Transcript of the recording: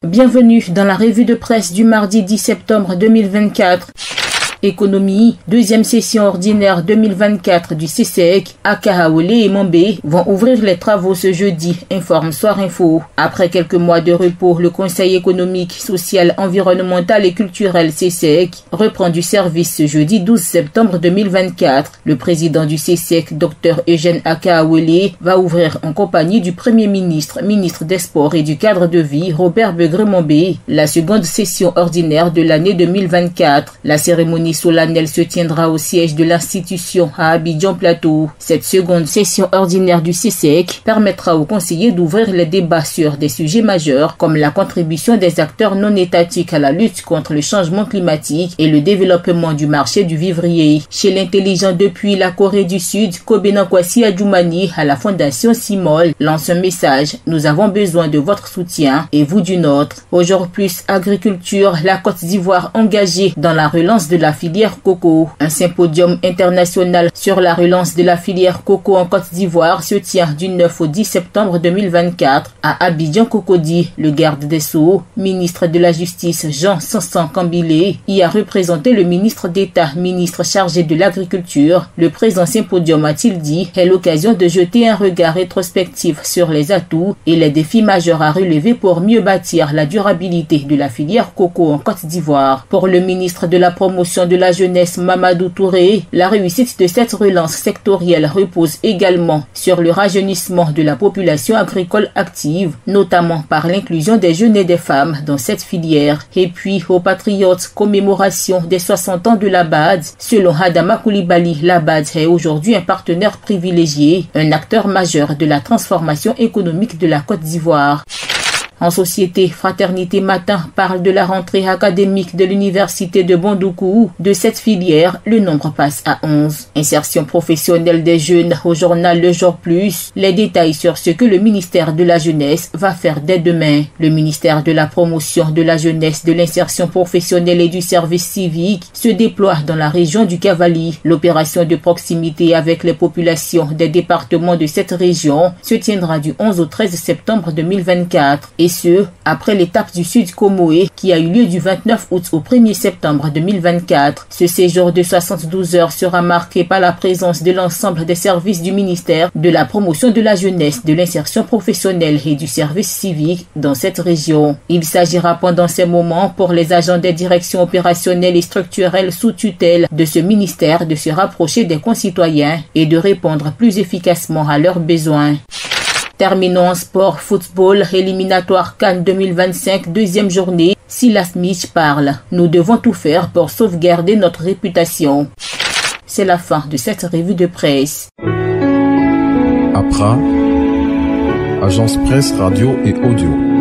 Bienvenue dans la revue de presse du mardi 10 septembre 2024. Économie, deuxième session ordinaire 2024 du CSEC, Akahaole et Mambé vont ouvrir les travaux ce jeudi, informe Soir Info. Après quelques mois de repos, le Conseil économique, social, environnemental et culturel CSEC reprend du service ce jeudi 12 septembre 2024. Le président du CSEC, Dr Eugène Akahaole, va ouvrir en compagnie du Premier ministre, ministre des Sports et du Cadre de vie, Robert Begré-Mambé, la seconde session ordinaire de l'année 2024. La cérémonie solennelle se tiendra au siège de l'institution à Abidjan Plateau. Cette seconde session ordinaire du CSEC permettra aux conseillers d'ouvrir les débats sur des sujets majeurs comme la contribution des acteurs non étatiques à la lutte contre le changement climatique et le développement du marché du vivrier. Chez l'intelligent depuis la Corée du Sud, Kobe Nkwasi Adjoumani à la fondation Simol lance un message: nous avons besoin de votre soutien et vous du nôtre. Aujourd'hui plus agriculture, la Côte d'Ivoire engagée dans la relance de la filière coco. Un symposium international sur la relance de la filière coco en Côte d'Ivoire se tient du 9 au 10 septembre 2024 à Abidjan Cocody. Le garde des Sceaux, ministre de la Justice Jean Sansan Kambilé, y a représenté le ministre d'État, ministre chargé de l'Agriculture. Le présent symposium, a-t-il dit, est l'occasion de jeter un regard rétrospectif sur les atouts et les défis majeurs à relever pour mieux bâtir la durabilité de la filière coco en Côte d'Ivoire. Pour le ministre de la Promotion de la jeunesse Mamadou Touré, la réussite de cette relance sectorielle repose également sur le rajeunissement de la population agricole active, notamment par l'inclusion des jeunes et des femmes dans cette filière. Et puis, aux patriotes, commémoration des 60 ans de la BAD. Selon Hadama Koulibaly, la BAD est aujourd'hui un partenaire privilégié, un acteur majeur de la transformation économique de la Côte d'Ivoire. En société, Fraternité Matin parle de la rentrée académique de l'université de Bondoukou. De cette filière, le nombre passe à 11. Insertion professionnelle des jeunes au journal Le Jour Plus. Les détails sur ce que le ministère de la Jeunesse va faire dès demain. Le ministère de la Promotion de la Jeunesse, de l'Insertion professionnelle et du service civique se déploie dans la région du Cavali. L'opération de proximité avec les populations des départements de cette région se tiendra du 11 au 13 septembre 2024. Et ce, après l'étape du Sud Comoé qui a eu lieu du 29 août au 1er septembre 2024. Ce séjour de 72 heures sera marqué par la présence de l'ensemble des services du ministère de la Promotion de la Jeunesse, de l'Insertion professionnelle et du service civique dans cette région. Il s'agira pendant ces moments pour les agents des directions opérationnelles et structurelles sous tutelle de ce ministère de se rapprocher des concitoyens et de répondre plus efficacement à leurs besoins. Terminons en sport, football, éliminatoire CAN 2025, deuxième journée. Silas Mitch parle. Nous devons tout faire pour sauvegarder notre réputation. C'est la fin de cette revue de presse. APRA, Agence Presse Radio et Audio.